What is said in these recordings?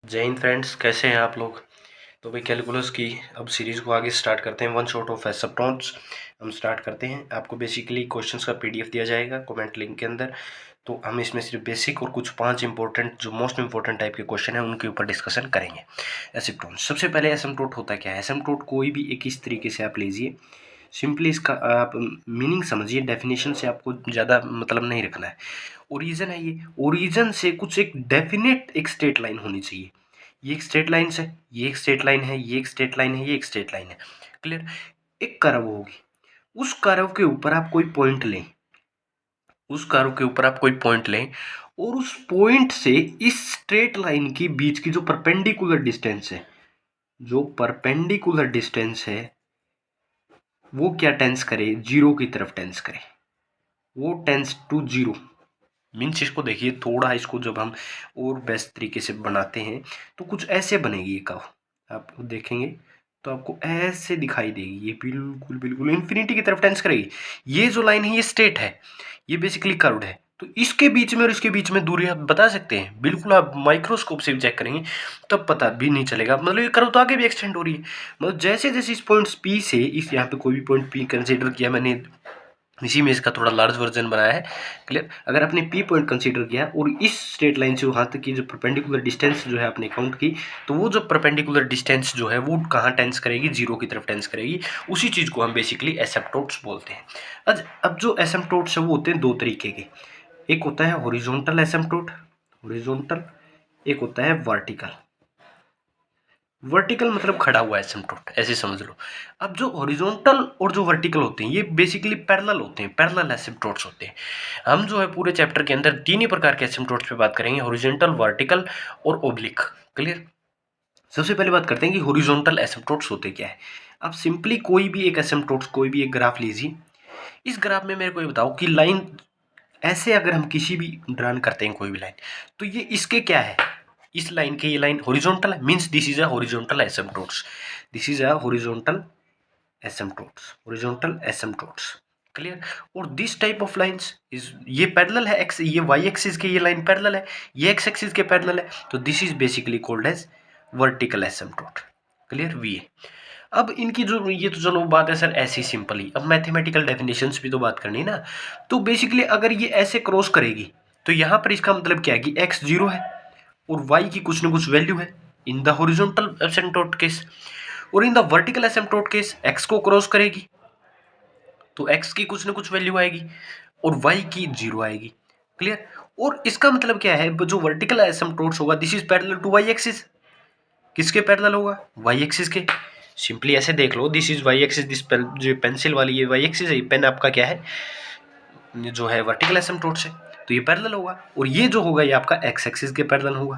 जय हिंद फ्रेंड्स, कैसे हैं आप लोग। तो भाई कैलकुलस की अब सीरीज़ को आगे स्टार्ट करते हैं। वन शॉट ऑफ एसिम्पटोट्स हम स्टार्ट करते हैं। आपको बेसिकली क्वेश्चंस का पीडीएफ दिया जाएगा कमेंट लिंक के अंदर। तो हम इसमें सिर्फ बेसिक और कुछ 5 इंपॉर्टेंट जो मोस्ट इंपॉर्टेंट टाइप के क्वेश्चन हैं उनके ऊपर डिस्कशन करेंगे। एसिम्पटोट, सबसे पहले एसिम्पटोट होता क्या है। एसिम्पटोट कोई भी एक इस तरीके से आप लीजिए, सिंपली इसका आप मीनिंग समझिए, डेफिनेशन से आपको ज़्यादा मतलब नहीं रखना है। ओरिजिन है, ये ओरिजिन से कुछ एक डेफिनेट एक स्ट्रेट लाइन होनी चाहिए। ये एक स्ट्रेट लाइन से, ये एक स्ट्रेट लाइन है, ये एक स्ट्रेट लाइन है, ये एक स्ट्रेट लाइन है। क्लियर। एक कर्व होगी, उस कर्व के ऊपर आप कोई पॉइंट लें, उस कर्व के ऊपर आप कोई पॉइंट लें और उस पॉइंट से इस स्ट्रेट लाइन के बीच की जो परपेंडिकुलर डिस्टेंस है, जो परपेंडिकुलर डिस्टेंस है वो क्या टेंस करे, जीरो की तरफ टेंस करे। वो टेंस टू जीरो मीन्स, इसको देखिए थोड़ा, इसको जब हम और बेस्ट तरीके से बनाते हैं तो कुछ ऐसे बनेगी ये कर्व। आप देखेंगे तो आपको ऐसे दिखाई देगी, ये बिल्कुल बिल्कुल इन्फिनिटी की तरफ टेंस करेगी। ये जो लाइन है ये स्ट्रेट है, ये बेसिकली कर्व्ड है। तो इसके बीच में और इसके बीच में दूरी आप बता सकते हैं, बिल्कुल आप माइक्रोस्कोप से भी चेक करेंगे तब पता भी नहीं चलेगा। मतलब ये कर्व तो आगे भी एक्सटेंड हो रही है। मतलब जैसे जैसे इस पॉइंट पी से, इस यहाँ पे कोई भी पॉइंट पी कंसिडर किया मैंने, इसी में इसका थोड़ा लार्ज वर्जन बनाया है। क्लियर। अगर आपने पी पॉइंट कंसीडर किया और इस स्ट्रेट लाइन से वहाँ तक की जो परपेंडिकुलर डिस्टेंस जो है आपने काउंट की, तो वो जो परपेंडिकुलर डिस्टेंस जो है वो कहाँ टेंस करेगी, जीरो की तरफ टेंस करेगी। उसी चीज़ को हम बेसिकली एसिम्पटोट्स बोलते हैं। अब जो एसिम्पटोट्स है वो होते हैं दो तरीके के। एक होता है हॉरिजॉन्टल एसिम्पटोट, हॉरिजॉन्टल। एक होता है वर्टिकल। वर्टिकल मतलब खड़ा हुआ एसिम्पटोट, ऐसे समझ लो। अब जो हॉरिजॉन्टल और जो वर्टिकल होते हैं ये बेसिकली पैरेलल होते हैं, पैरेलल एसिम्पटोट्स होते हैं। हम जो है पूरे चैप्टर के अंदर तीन ही प्रकार के एसिम्पटोट्स पे बात करेंगे, हॉरिजॉन्टल, वर्टिकल और ओब्लिक। क्लियर। सबसे पहले बात करते हैं कि हॉरिजॉन्टल एसिम्पटोट्स होते क्या है। आप सिंपली कोई भी एक एसिम्पटोट्स, कोई भी एक ग्राफ लीजिए। इस ग्राफ में मेरे को ये बताओ कि लाइन ऐसे अगर हम किसी भी ड्रॉ करते हैं कोई भी लाइन, तो ये इसके क्या है, इस लाइन के ये लाइन हॉरिजॉन्टल है, means this is a horizontal asymptotes, this is a horizontal asymptotes, horizontal asymptotes. Clear. और this type of lines is, ये पैरेलल है, एक्स ये वाई एक्सिस के ये लाइन पैरेलल है, ये एक्स एक्सिस के पैरेलल है, तो this is basically called as vertical asymptote. Clear. We. अब इनकी जो, ये तो चलो बात है सर ऐसी सिंपल ही, अब मैथमेटिकल डेफिनेशंस भी तो बात करनी है ना। तो बेसिकली अगर ये ऐसे क्रॉस करेगी तो यहाँ पर इसका मतलब क्या है कि एक्स जीरो है और वाई की कुछ ना कुछ वैल्यू है in the horizontal asymptote case, और in the vertical asymptote case x को क्रॉस करेगी तो एक्स की कुछ ना कुछ वैल्यू आएगी और वाई की जीरो आएगी। क्लियर। और इसका मतलब क्या है, जो वर्टिकल एसिम्पटोट्स होगा this is parallel to Y axis. किसके पैरेलल होगा, वाई एक्सिस के। सिंपली ऐसे देख लो, this is Y axis, this जो पेंसिल वाली ये वाई एक्सिस है, पेन आपका क्या है, जो है वर्टिकल एसिम्पटोट से, तो ये पैरेलल होगा। और ये जो होगा ये आपका एक्स एक्सिस के पैरेलल होगा।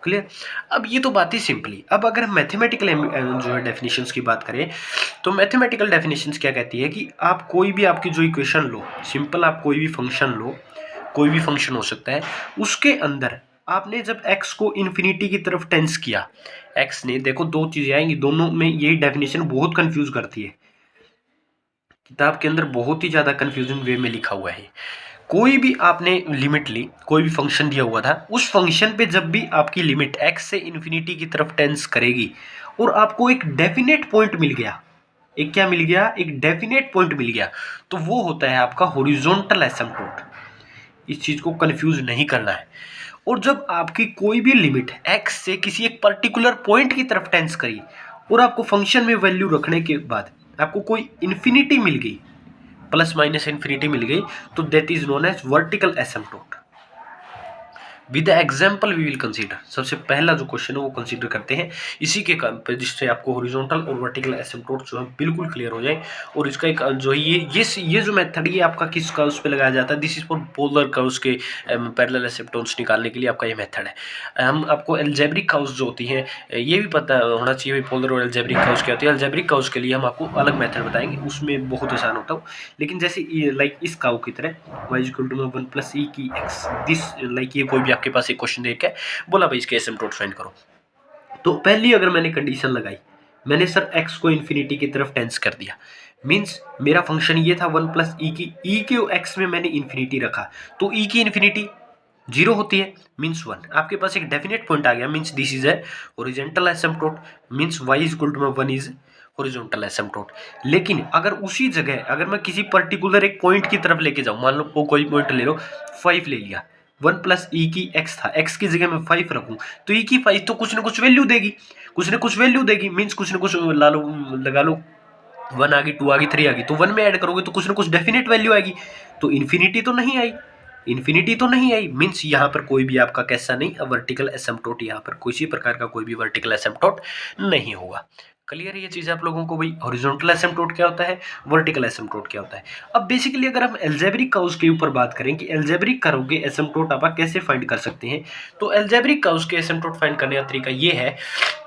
क्लियर। अब ये तो बात ही सिंपली। अब अगर हम मैथमेटिकल जो है डेफिनेशंस की बात करें, तो मैथमेटिकल डेफिनेशंस क्या कहती है कि आप कोई भी आपकी जो इक्वेशन लो, सिंपल आप कोई भी फंक्शन लो, कोई भी फंक्शन हो सकता है, उसके अंदर आपने जब x को इन्फिनिटी की तरफ टेंस किया, x ने, देखो दो चीजें आएंगी, दोनों में यही डेफिनेशन बहुत कंफ्यूज करती है, किताब के अंदर बहुत ही ज्यादा कंफ्यूजन वे में लिखा हुआ है। कोई भी आपने लिमिट ली, कोई भी फंक्शन दिया हुआ था, उस फंक्शन पे जब भी आपकी लिमिट x से इन्फिनिटी की तरफ टेंस करेगी और आपको एक डेफिनेट पॉइंट मिल गया, एक क्या मिल गया, एक डेफिनेट पॉइंट मिल गया, तो वो होता है आपका हॉरिजॉन्टल एसिम्पटोट। इस चीज को कंफ्यूज नहीं करना है। और जब आपकी कोई भी लिमिट x से किसी एक पर्टिकुलर पॉइंट की तरफ टेंस करी और आपको फंक्शन में वैल्यू रखने के बाद आपको कोई इन्फिनिटी मिल गई, प्लस माइनस इन्फिनिटी मिल गई, तो that is known as vertical asymptote. With example we will consider, सबसे पहला जो क्वेश्चन है वो कंसीडर करते हैं इसी के काम पे, जिससे आपको हॉरिजॉन्टल और वर्टिकल एसिम्पटोट जो है बिल्कुल क्लियर हो जाए। और इसका एक जो है ये जो मेथड ये आपका किसका उस पर लगाया जाता है, this is for polar curves के पैरेलल एसिम्पटोट्स निकालने के लिए आपका ये मेथड है। हम आपको अलजेब्रिक कर्व्स जो होती हैं ये भी पता होना चाहिए पोलर और अलजेब्रिक कर्व्स क्या होती है। अलजेब्रिक कर्व्स के लिए हम आपको अलग मेथड बताएंगे, उसमें बहुत आसान होता है। लेकिन जैसे लाइक इस कर्व की तरह y equal to 1 plus e की x, दिस लाइक ये कोई भी आपके पास एक क्वेश्चन दे के बोला भाई इसके एसिम्पटोट फाइंड करो, तो पहली अगर मैंने कंडीशन लगाई, मैंने सर x को इन्फिनिटी की तरफ टेंस कर दिया, मींस मेरा फंक्शन ये था 1 प्लस ई की, e के x में मैंने इन्फिनिटी रखा, तो e की इन्फिनिटी जीरो होती है मीन्स वन। आपके पास एक डेफिनेट पॉइंट आ गया means this is a horizontal asymptote, means y is equal to 1 is horizontal asymptote. लेकिन अगर उसी जगह अगर मैं किसी पर्टिकुलर एक पॉइंट की तरफ लेके जाऊं, मान लो कोई पॉइंट ले लो, 5 ले लिया, 1 प्लस ई की x था, x की जगह मैं 5 रखूं तो e की 5 तो कुछ ना कुछ वैल्यू देगी, कुछ ना कुछ वैल्यू देगी, मीन्स कुछ ना कुछ ला लो, लगा लो 1 आ गई, 2 आ गई, 3 आ गई, तो 1 में ऐड करोगे तो कुछ ना कुछ डेफिनेट वैल्यू आएगी। तो इन्फिनिटी तो नहीं आई, इन्फिनिटी तो नहीं आई, मीन्स यहाँ पर कोई भी आपका कैसा नहीं वर्टिकल एसिम्पटोट, यहाँ पर किसी प्रकार का कोई भी वर्टिकल एसिम्पटोट नहीं होगा। क्लियर है ये चीज आप लोगों को भाई, हॉरिजॉन्टल एसिम्पटोट क्या होता है, वर्टिकल एसिम्पटोट क्या होता है। अब बेसिकली अगर हम अलजेब्रिक कर्व्स के ऊपर बात करें कि अलजेब्रिक कर्व के एसिम्पटोट आप कैसे फाइंड कर सकते हैं, तो अलजेब्रिक कर्व्स के एसिम्पटोट फाइंड करने का तरीका ये है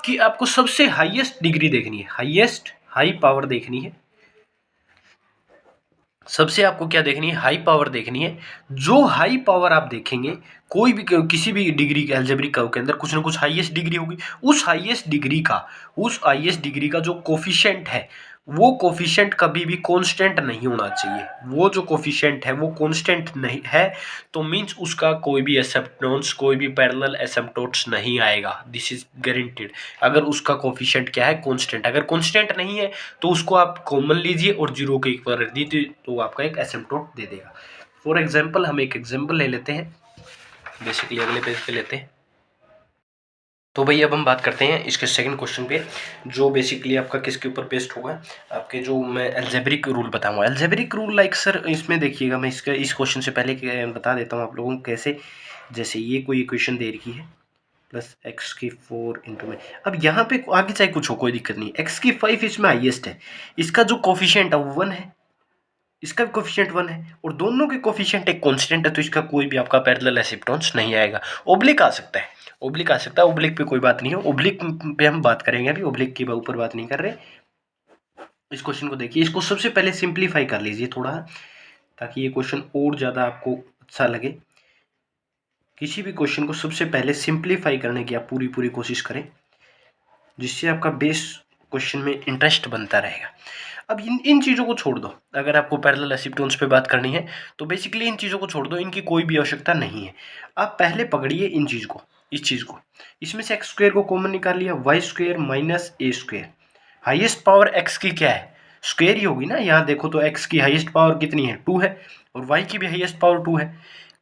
कि आपको सबसे हाईएस्ट डिग्री देखनी है, हाईएस्ट हाई पावर देखनी है, सबसे आपको क्या देखनी है, हाई पावर देखनी है। जो हाई पावर आप देखेंगे कोई भी किसी भी डिग्री के अलजेब्रिक कर्व के अंदर कुछ ना कुछ हाईएस्ट डिग्री होगी, उस हाईएस्ट डिग्री का जो कोफिशिएंट है वो कोफिशिएंट कभी भी कांस्टेंट नहीं होना चाहिए। वो जो कोफिशिएंट है वो कांस्टेंट नहीं है तो मींस उसका कोई भी एसिम्पटोट्स, कोई भी पैरेलल एसिम्पटोट्स नहीं आएगा, दिस इज गारंटीड। अगर उसका कोफिशिएंट क्या है, कांस्टेंट, अगर कांस्टेंट नहीं है तो उसको आप कॉमन लीजिए और जीरो के इक्वल रख दीजिए तो आपका एक एसिम्पटोट दे देगा। फॉर एग्जाम्पल हम एक एग्जाम्पल ले लेते हैं, बेसिकली अगले पेज पे लेते हैं। तो भाई अब हम बात करते हैं इसके सेकंड क्वेश्चन पे, जो बेसिकली आपका किसके ऊपर बेस्ड होगा, आपके जो मैं अलजेब्रिक रूल बताऊंगा। अलजेब्रिक रूल लाइक सर इसमें देखिएगा, मैं इसका इस क्वेश्चन से पहले बता देता हूँ आप लोगों को कैसे। जैसे ये कोई इक्वेशन दे रखी है प्लस एक्स की 4 इंटू में, अब यहाँ पे आगे चाहे कुछ हो कोई दिक्कत नहीं, एक्स की 5 इसमें हाईएस्ट है, इसका जो कोफिशिएंट है वो 1 है, इसका भी कोफिशिएंट 1 है और दोनों के कोफिशिएंट एक कांस्टेंट है, तो इसका कोई भी आपका पैरेलल एसिम्पटोट्स नहीं आएगा। ओब्लिक आ सकता है, ओब्लिक आ सकता है, ओब्लिक पे कोई बात नहीं है, ओब्लिक पे हम बात करेंगे, अभी ओब्लिक के ऊपर बात नहीं कर रहे। इस क्वेश्चन को देखिए, इसको सबसे पहले सिंप्लीफाई कर लीजिए थोड़ा, ताकि ये क्वेश्चन और ज़्यादा आपको अच्छा लगे। किसी भी क्वेश्चन को सबसे पहले सिंप्लीफाई करने की आप पूरी कोशिश करें, जिससे आपका बेस क्वेश्चन में इंटरेस्ट बनता रहेगा। अब इन चीज़ों को छोड़ दो, अगर आपको पैरेलल एसिम्पटोट्स पे बात करनी है तो बेसिकली इन चीज़ों को छोड़ दो, इनकी कोई भी आवश्यकता नहीं है। आप पहले पकड़िए इन चीज़ को, इस चीज़ को, इसमें से एक्स स्क्वायर को कॉमन निकाल लिया, वाई स्क्वायर माइनस ए स्क्वायर, हाइएस्ट पावर एक्स की क्या है, स्क्वायर ही होगी ना। यहाँ देखो तो एक्स की हाइएस्ट पावर कितनी है, 2 है, और वाई की भी हाइएस्ट पावर 2 है।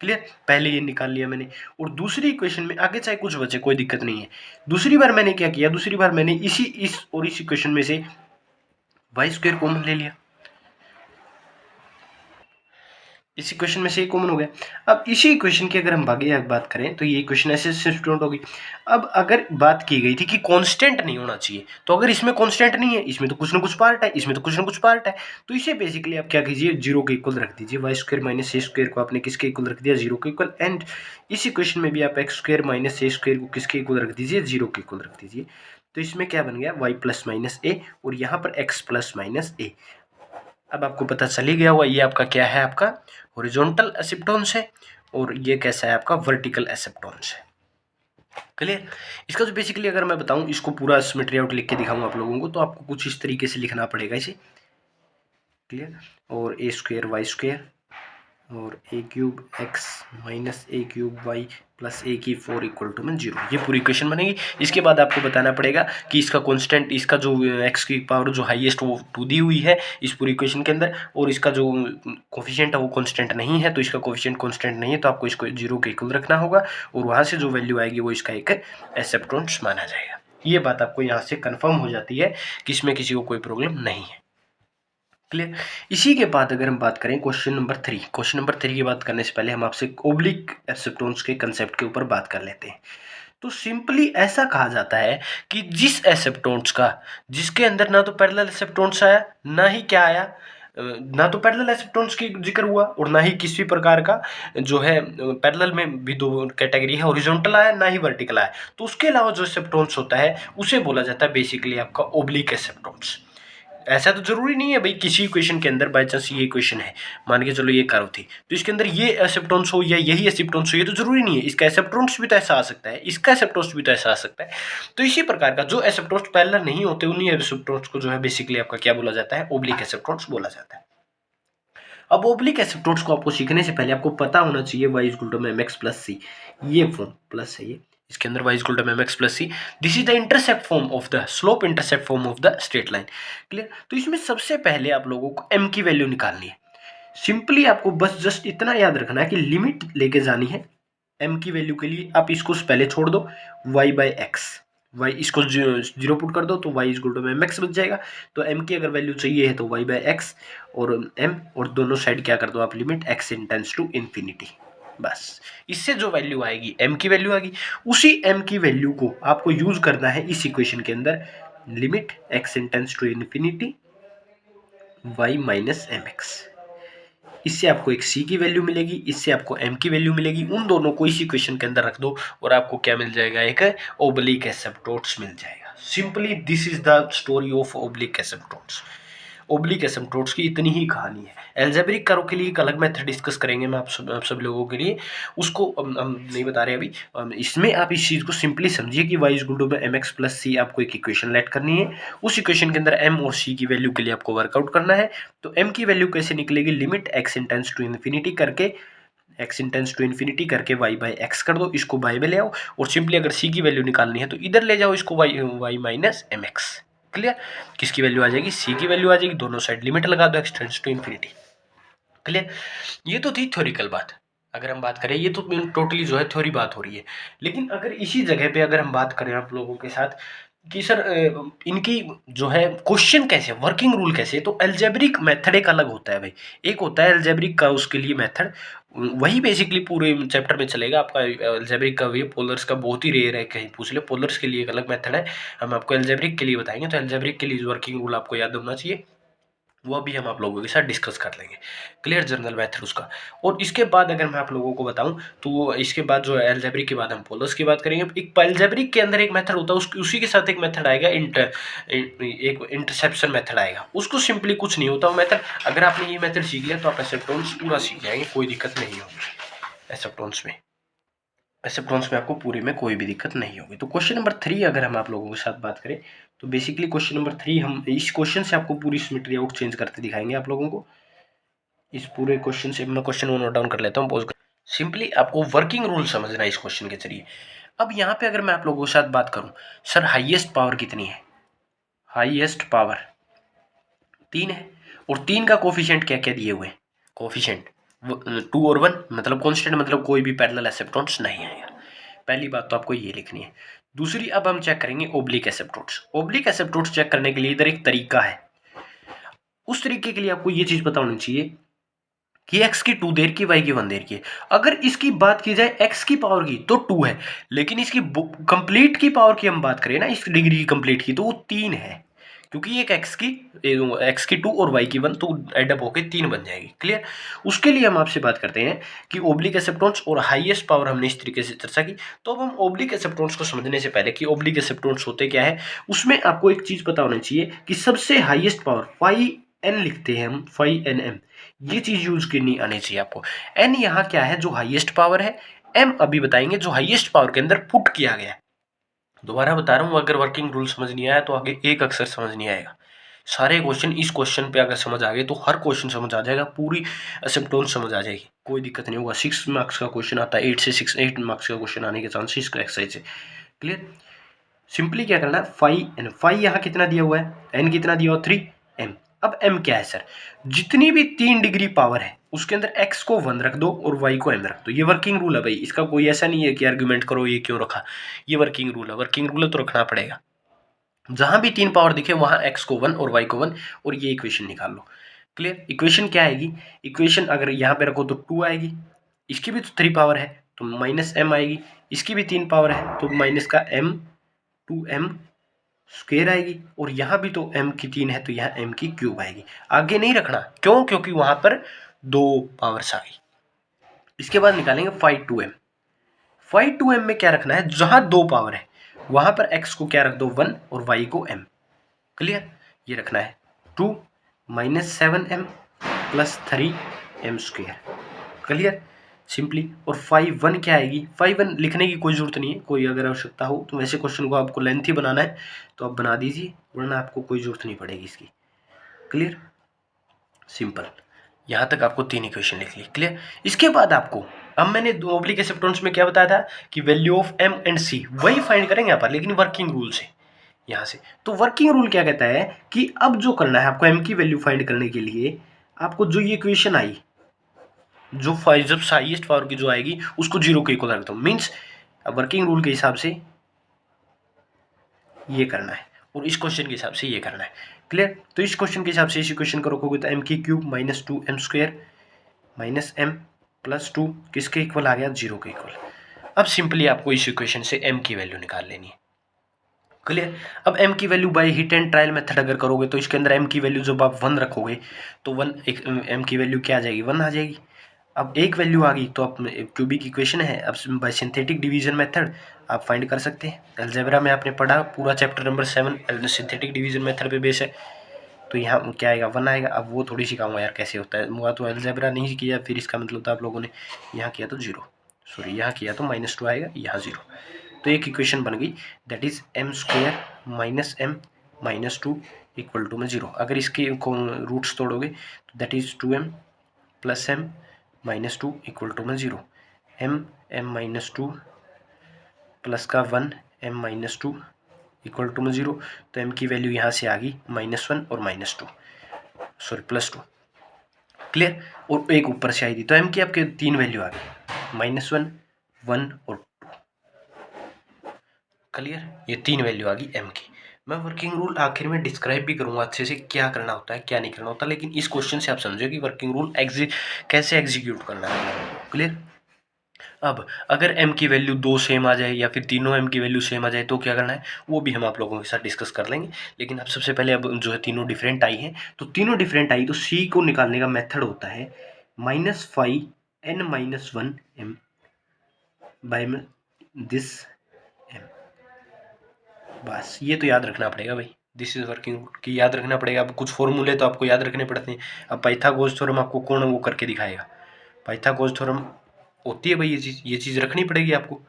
क्लियर, पहले ये निकाल लिया मैंने, और दूसरी इक्वेशन में आगे चाहे कुछ बचे कोई दिक्कत नहीं है। दूसरी बार मैंने क्या किया, दूसरी बार मैंने इस इक्वेशन में से वाई स्क्वायर कॉमन ले लिया, इस इक्वेशन में से ये कॉमन हो गया। अब इसी इक्वेशन की अगर हम आगे बात करें तो ये इक्वेशन ऐसे सब्स्टिट्यूट होगी। अब अगर बात की गई थी कि कांस्टेंट नहीं होना चाहिए, तो अगर इसमें कांस्टेंट नहीं है, इसमें तो कुछ ना कुछ पार्ट है, इसमें तो कुछ ना कुछ पार्ट है, तो इसे बेसिकली आप क्या कीजिए, जीरो के इक्वल रख दीजिए। वाई स्क्वायर माइनस ए स्क्वायर को आपने किसके इक्वल रख दिया, जीरो के इक्वल। एंड इस इक्वेशन में भी आप एक्स स्क्वायर माइनस ए स्क्वायर को किसके इक्वल रख दीजिए, जीरो के इक्वल रख दीजिए। तो इसमें क्या बन गया, वाई प्लस माइनस ए, और यहाँ पर एक्स प्लस माइनस ए। अब आपको पता चल ही गया हुआ, ये आपका क्या है, आपका हॉरिजॉन्टल एसिम्पटोट्स है, और ये कैसा है, आपका वर्टिकल एसिम्पटोट्स है। क्लियर। इसका जो बेसिकली अगर मैं बताऊं, इसको पूरा सिमेट्री आउट लिख के दिखाऊं आप लोगों को, तो आपको कुछ इस तरीके से लिखना पड़ेगा इसे। क्लियर, और ए स्क्वायर वाई स्क्वायर और ए क्यूब एक्स माइनस ए क्यूब वाई प्लस ए की 4 इक्वल टू में 0, ये पूरी इक्वेशन बनेगी। इसके बाद आपको बताना पड़ेगा कि इसका कांस्टेंट, इसका जो एक्स की पावर जो हाईएस्ट वो 2 दी हुई है इस पूरी इक्वेशन के अंदर, और इसका जो कोफिशिएंट है वो कांस्टेंट नहीं है, तो इसका कोफिशिएंट कांस्टेंट नहीं है, तो आपको इसको 0 के इक्वल रखना होगा, और वहाँ से जो वैल्यू आएगी वो इसका एक एसिम्पटोट्स माना जाएगा। ये बात आपको यहाँ से कन्फर्म हो जाती है कि इसमें किसी को कोई प्रॉब्लम नहीं है। क्लियर। इसी के बाद अगर हम बात करें क्वेश्चन नंबर 3, क्वेश्चन नंबर 3 की बात करने से पहले हम आपसे ओब्लिक एसिम्पटोट्स के कंसेप्ट के ऊपर बात कर लेते हैं। तो सिंपली ऐसा कहा जाता है कि जिस एसिम्पटोट्स का, जिसके अंदर ना तो पैरेलल एसिम्पटोट्स आया, ना ही क्या आया, ना तो पैरेलल एसिम्पटोट्स की जिक्र हुआ और ना ही किसी प्रकार का जो है पैरेलल में भी 2 कैटेगरी है, हॉरिजॉन्टल आया ना ही वर्टिकल आया, तो उसके अलावा जो एसिम्पटोट्स होता है उसे बोला जाता है बेसिकली आपका ओब्लिक एसिम्पटोट्स। ऐसा तो जरूरी नहीं है भाई किसी इक्वेशन के अंदर बाई चांस ये इक्वेशन है, मान के चलो ये कर्व थी, तो इसके अंदर ये एसिम्पटोट्स हो या यही एसिम्पटोट्स हो, ये तो जरूरी नहीं है। इसका एसिम्पटोट्स भी तो ऐसा आ सकता है, इसका एसिम्पटोट्स भी तो ऐसा आ सकता है। तो इसी प्रकार का जो एसिम्पटोट्स पैरेलल नहीं होते उन्हीं एसिम्पटोट्स को जो है बेसिकली आपका क्या बोला जाता है, ओब्लिक एसिम्पटोट्स बोला जाता है। अब ओब्लिक एसिप्टोट्स को आपको सीखने से पहले आपको पता होना चाहिए y is equal to M X plus C, ये फॉर्म प्लस है ये, इसके अंदर y is equal to M X plus C, this is the intercept form of the slope intercept form of the straight line. Clear. तो इसमें सबसे पहले आप लोगों को m की वैल्यू निकालनी है। सिंपली आपको बस जस्ट इतना याद रखना है कि लिमिट लेके जानी है m की वैल्यू के लिए। आप इसको पहले छोड़ दो y बाई एक्स, y इसको जीरो पुट कर दो तो y is equal to M x बच जाएगा। तो m की अगर वैल्यू चाहिए है तो y बाई एक्स और m, और दोनों साइड क्या कर दो आप limit x tends to infinity. बस इससे जो वैल्यू आएगी m की वैल्यू आएगी, उसी m की वैल्यू को आपको यूज करना है इस इक्वेशन के अंदर, limit x tends to infinity y minus m x. इससे आपको एक c की वैल्यू मिलेगी, इससे आपको m की वैल्यू मिलेगी, उन दोनों को इस इक्वेशन के अंदर रख दो और आपको क्या मिल जाएगा, एक ओब्लिक एसिम्प्टोट्स मिल जाएगा। Simply this is the story of oblique asymptotes. Oblique asymptotes की इतनी ही कहानी है। एल्जेब्रिक कर्व के लिए एक अलग मेथड डिस्कस करेंगे मैं आप सब लोगों के लिए, उसको हम नहीं बता रहे अभी। इसमें आप इस चीज़ को सिंपली समझिए कि y is equal to M X plus C, आपको एक इक्वेशन लेट करनी है, उस इक्वेशन के अंदर m और c की वैल्यू के लिए आपको वर्कआउट करना है। तो m की वैल्यू कैसे निकलेगी, limit x tends to infinity करके, x इंटेंस टू इन्फिनिटी करके y बाई एक्स कर दो, इसको y में ले आओ, और सिंपली अगर c की वैल्यू निकालनी है तो इधर ले जाओ इसको y minus m x. Clear. किसकी वैल्यू आ जाएगी, c की वैल्यू आ जाएगी, दोनों साइड लिमिट लगा दो x tends to infinity. Clear. ये तो थी थ्योरिकल बात। अगर हम बात करें, ये तो टोटली जो है थ्योरी बात हो रही है, लेकिन अगर इसी जगह पे अगर हम बात करें आप लोगों के साथ कि सर इनकी जो है क्वेश्चन कैसे, वर्किंग रूल कैसे, तो एल्जेब्रिक मेथड एक अलग होता है भाई, एक होता है एल्जेब्रिक का उसके लिए मेथड, वही बेसिकली पूरे चैप्टर में चलेगा आपका। एल्जेब्रिक का भी पोलर्स का बहुत ही रेयर है, कहीं पूछ ले, पोलर्स के लिए एक अलग मेथड है, हम आपको एल्जेब्रिक के लिए बताएंगे। तो एल्जेब्रिक के लिए वर्किंग रूल आपको याद होना चाहिए, वो भी हम आप लोगों के साथ डिस्कस कर लेंगे। क्लियर, जनरल मेथड उसका। और इसके बाद अगर मैं आप लोगों को बताऊं तो इसके बाद जो है एल्जेब्रिक के बाद हम पोलर्स की बात करेंगे। एक एल्जेब्रिक के अंदर एक मेथड होता है, उसी के साथ एक मेथड आएगा एक इंटरसेप्शन मेथड आएगा, उसको सिंपली कुछ नहीं होता वो मेथड। अगर आपने ये मेथड सीख लिया तो आप एसिम्प्टोट्स पूरा सीख जाएंगे, कोई दिक्कत नहीं होगी एसिम्प्टोट्स में आपको पूरे में कोई भी दिक्कत नहीं होगी। तो क्वेश्चन नंबर 3 अगर हम आप लोगों के साथ बात करें तो बेसिकली क्वेश्चन नंबर 3 हम इस क्वेश्चन से आपको पूरी सिमेट्री आउट चेंज करते दिखाएंगे आप लोगों को। इस पूरे क्वेश्चन से मैं क्वेश्चन नोट डाउन कर लेता हूँ, पॉज कर। सिंपली आपको वर्किंग रूल समझना है इस क्वेश्चन के जरिए। अब यहाँ पे अगर मैं आप लोगों के साथ बात करूँ, सर हाईएस्ट पावर कितनी है, हाईएस्ट पावर 3 है, और 3 का कोफिशिएंट क्या क्या दिए हुए हैं, कोफिशिएंट 2 और 1, मतलब कॉन्स्टेंट, मतलब कोई भी पैरेलल एसिम्प्टोट्स नहीं आएगा। पहली बात तो आपको ये लिखनी है। दूसरी, अब हम चेक करेंगे oblique asymptotes. Oblique asymptotes check करने के लिए इधर एक तरीका है, उस तरीके के लिए आपको ये चीज पता होनी चाहिए कि x की 2 देर की, y की 1 देर की है। अगर इसकी बात की जाए x की पावर की तो 2 है, लेकिन इसकी कंप्लीट की पावर की हम बात करें ना, इस डिग्री की कंप्लीट की, तो वो 3 है, क्योंकि एक x की 2 और y की 1 तो एडअप होकर 3 बन जाएगी। क्लियर। उसके लिए हम आपसे बात करते हैं कि ओब्लिक एसिम्प्टोट्स और हाईएस्ट पावर हमने इस तरीके से चर्चा की। तो अब हम ओब्लिक एसिम्प्टोट्स को समझने से पहले कि ओब्लिक एसिम्प्टोट्स होते क्या है, उसमें आपको एक चीज पता होनी चाहिए कि सबसे हाईएस्ट पावर फाई एन लिखते हैं हम, फाई एन एम, ये चीज यूज करनी आनी चाहिए आपको। एन यहाँ क्या है, जो हाईएस्ट पावर है, एम अभी बताएंगे जो हाईएस्ट पावर के अंदर पुट किया गया है। दोबारा बता रहा हूँ, अगर वर्किंग रूल समझ नहीं आया तो आगे एक अक्षर समझ नहीं आएगा। सारे क्वेश्चन इस क्वेश्चन पे अगर समझ आ गए तो हर क्वेश्चन समझ आ जाएगा, पूरी एसिम्प्टोट्स समझ आ जाएगी, कोई दिक्कत नहीं होगा। 6 मार्क्स का क्वेश्चन आता है, 8 मार्क्स का क्वेश्चन आने के चांसेस एक्सरसाइज से। क्लियर। सिंपली क्या करना है, फाई एन, फाई यहाँ कितना दिया हुआ है, एन कितना दिया हुआ 3 एम। अब एम क्या है सर, जितनी भी 3 डिग्री पावर है उसके अंदर x को 1 रख दो और y को m रख दो। ये वर्किंग रूल है भाई, इसका कोई ऐसा नहीं है कि आर्गुमेंट करो ये क्यों रखा, ये वर्किंग रूल है, वर्किंग रूल है तो रखना पड़ेगा। जहां भी 3 पावर दिखे वहां x को 1 और y को 1, और ये इक्वेशन निकाल लो। क्लियर। इक्वेशन क्या आएगी, इक्वेशन अगर यहाँ पे रखो तो 2 आएगी, इसकी भी तो 3 पावर है तो माइनस m आएगी, इसकी भी 3 पावर है तो माइनस का m 2m स्क्वायर आएगी, और यहाँ भी तो m की 3 है तो यहाँ m की क्यूब आएगी। आगे नहीं रखना, क्यों, क्योंकि वहां पर 2 पावर्स आ गई। इसके बाद निकालेंगे 5 2m। 5 2m में क्या रखना है, जहां 2 पावर है वहां पर x को क्या रख दो 1 और y को m। क्लियर। ये रखना है 2 minus 7m plus 3m square. Clear. Simply. और 5 1 क्या आएगी, 5 1 लिखने की कोई जरूरत नहीं है, कोई अगर आवश्यकता हो तो वैसे क्वेश्चन को आपको लेंथी बनाना है तो आप बना दीजिए, वरना आपको कोई जरूरत नहीं पड़ेगी इसकी। Clear, simple. यहाँ तक आपको 3 इक्वेशन लिख ली। क्लियर। इसके बाद आपको, अब मैंने दो ऑब्लिक एसिप्टोन्स में क्या बताया था कि वैल्यू ऑफ एम एंड सी वही फाइंड करेंगे यहाँ पर, लेकिन वर्किंग रूल से, यहाँ से। तो वर्किंग रूल क्या कहता है कि अब जो करना है आपको एम की वैल्यू फाइंड करने के लिए, आपको जो ये इक्वेशन आई, जो जब हाईएस्ट पावर की जो आएगी उसको 0 के इक्वल रख दो। मीन्स वर्किंग रूल के हिसाब से ये करना है और इस क्वेश्चन के हिसाब से ये करना है। क्लियर। तो इस क्वेश्चन के हिसाब से इस इक्वेशन को रखोगे तो एम की cube minus 2m² minus m plus 2 किसके इक्वल आ गया, 0 के इक्वल। अब सिंपली आपको इस इक्वेशन से m की वैल्यू निकाल लेनी है। क्लियर। अब m की value by hit and trial method अगर करोगे तो इसके अंदर m की वैल्यू जब आप 1 रखोगे तो 1 m की वैल्यू क्या आ जाएगी, 1 आ जाएगी। अब एक वैल्यू आ गई तो आप क्यूबिक इक्वेशन है, अब बाय सिंथेटिक डिवीजन मेथड आप फाइंड कर सकते हैं। अलजेब्रा में आपने पढ़ा पूरा chapter number 7 synthetic division method पे बेस है, तो यहाँ क्या आएगा, 1 आएगा। अब वो थोड़ी सिखाऊंगा यार कैसे होता है, वहाँ तो अलजेब्रा नहीं किया, फिर इसका मतलब था आप लोगों ने यहाँ किया तो 0, सॉरी यहाँ किया तो -2 आएगा, यहाँ 0। तो एक इक्वेशन बन गई, that is m² minus m minus 2 equal to में 0। अगर इसके रूट्स तोड़ोगे तो that is 2m plus m minus 2 equal to में 0। m माइनस 2 प्लस का 1 m माइनस 2 इक्वल टू में 0। तो m की वैल्यू यहाँ से आ गई -1 और -2, सॉरी +2। क्लियर। और एक ऊपर से आई थी, तो m की आपके 3 वैल्यू आ गई, -1, 1 और 2। क्लियर। ये 3 वैल्यू आ गई m की। मैं वर्किंग रूल आखिर में डिस्क्राइब भी करूंगा अच्छे से, क्या करना होता है क्या नहीं करना होता, लेकिन इस क्वेश्चन से आप समझो कि वर्किंग रूल कैसे एग्जीक्यूट करना है। क्लियर। अब अगर m की वैल्यू 2 सेम आ जाए या फिर तीनों m की वैल्यू सेम आ जाए तो क्या करना है, वो भी हम आप लोगों के साथ डिस्कस कर लेंगे। लेकिन अब सबसे पहले अब जो है तीनों डिफरेंट आई हैं, तो तीनों डिफरेंट आई तो c को निकालने का मेथड होता है -5n-1 m by this m। बस ये तो याद रखना पड़ेगा भाई, दिस इज वर्किंग रूल की याद रखना पड़ेगा। अब कुछ फॉर्मूले तो आपको याद रखने पड़ते हैं। अब पाइथागोरस थ्योरम आपको कौन वो करके दिखाएगा, पाइथागोरस थ्योरम होती है भाई, ये चीज़ रखनी पड़ेगी आपको।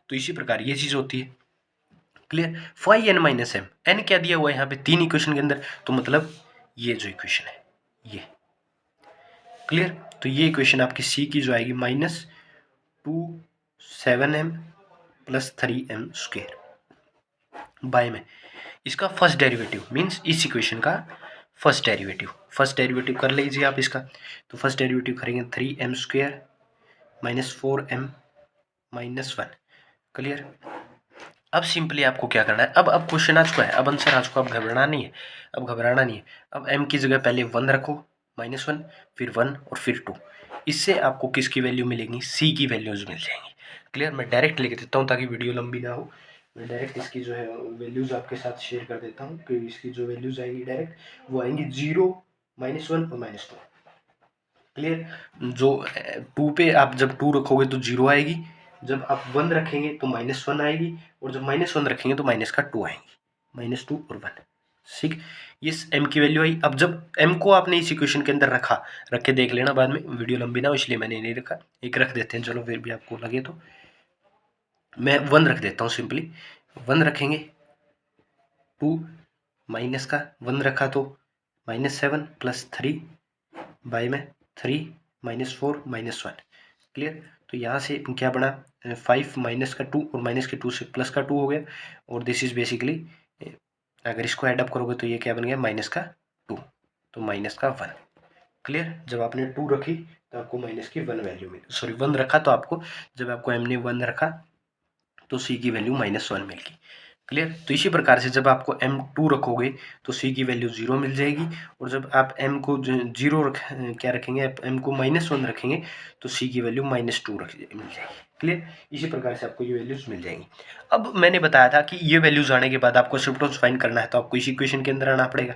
तो इसी प्रकार ये चीज़ होती है। Clear. 5n minus m, n क्या दिया हुआ है यहाँ पे 3 इक्वेशन के अंदर, तो मतलब ये जो इक्वेशन है ये। क्लियर। तो ये इक्वेशन आपकी c की जो आएगी -2 7m प्लस 3m² बाय में इसका फर्स्ट डेरिवेटिव, मीन्स इस इक्वेशन का फर्स्ट डेरिवेटिव कर लीजिए आप इसका। तो फर्स्ट डेरिवेटिव करेंगे 3m² minus 4m minus 1। Clear. अब सिंपली आपको क्या करना है, अब क्वेश्चन आ चुका है, अब आंसर आ चुका, अब घबराना नहीं है, अब m की जगह पहले 1 रखो, -1 फिर 1 और फिर 2। इससे आपको किसकी वैल्यू मिलेगी, c की वैल्यूज मिल जाएंगी। क्लियर। मैं डायरेक्ट लिख देता हूँ ताकि वीडियो लंबी ना हो, मैं डायरेक्ट इसकी जो है वैल्यूज आपके साथ शेयर कर देता हूँ कि इसकी जो वैल्यूज आएंगी डायरेक्ट वो आएंगी 0, -1 और -2। क्लियर। जो 2 पे आप जब 2 रखोगे तो 0 आएगी, जब आप 1 रखेंगे तो -1 आएगी, और जब -1 रखेंगे तो -2 आएंगी, -2 और 1। ठीक। ये m की वैल्यू आई। अब जब m को आपने इस इक्वेशन के अंदर रख के देख लेना, बाद में वीडियो लंबी ना हो इसलिए मैंने नहीं रखा, एक रख देते हैं, चलो फिर भी आपको लगे तो मैं 1 रख देता हूँ। सिंपली 1 रखेंगे, 2 माइनस का 1 रखा तो -7 प्लस 3 बाय में 3 -4 -1। क्लियर। तो यहाँ से क्या बना, 5 माइनस का 2 और माइनस के 2 से प्लस का 2 हो गया, और दिस इज बेसिकली अगर इसको ऐड करोगे तो ये क्या बन गया, -2 तो -1। क्लियर। जब आपने 2 रखी तो आपको माइनस की 1 वैल्यू मिली, सॉरी 1 रखा तो आपको, जब आपको m ने 1 रखा तो c की वैल्यू -1 मिल गई। क्लियर। तो इसी प्रकार से जब आपको m2 रखोगे तो c की वैल्यू 0 मिल जाएगी, और जब आप m को 0 क्या रखेंगे, m को -1 रखेंगे तो c की वैल्यू -2 मिल जाएगी। क्लियर। इसी प्रकार से आपको ये वैल्यूज मिल जाएंगी। अब मैंने बताया था कि ये वैल्यूज आने के बाद आपको सिम्पटम्स फाइंड करना है, तो आपको इसी इक्वेशन के अंदर आना पड़ेगा।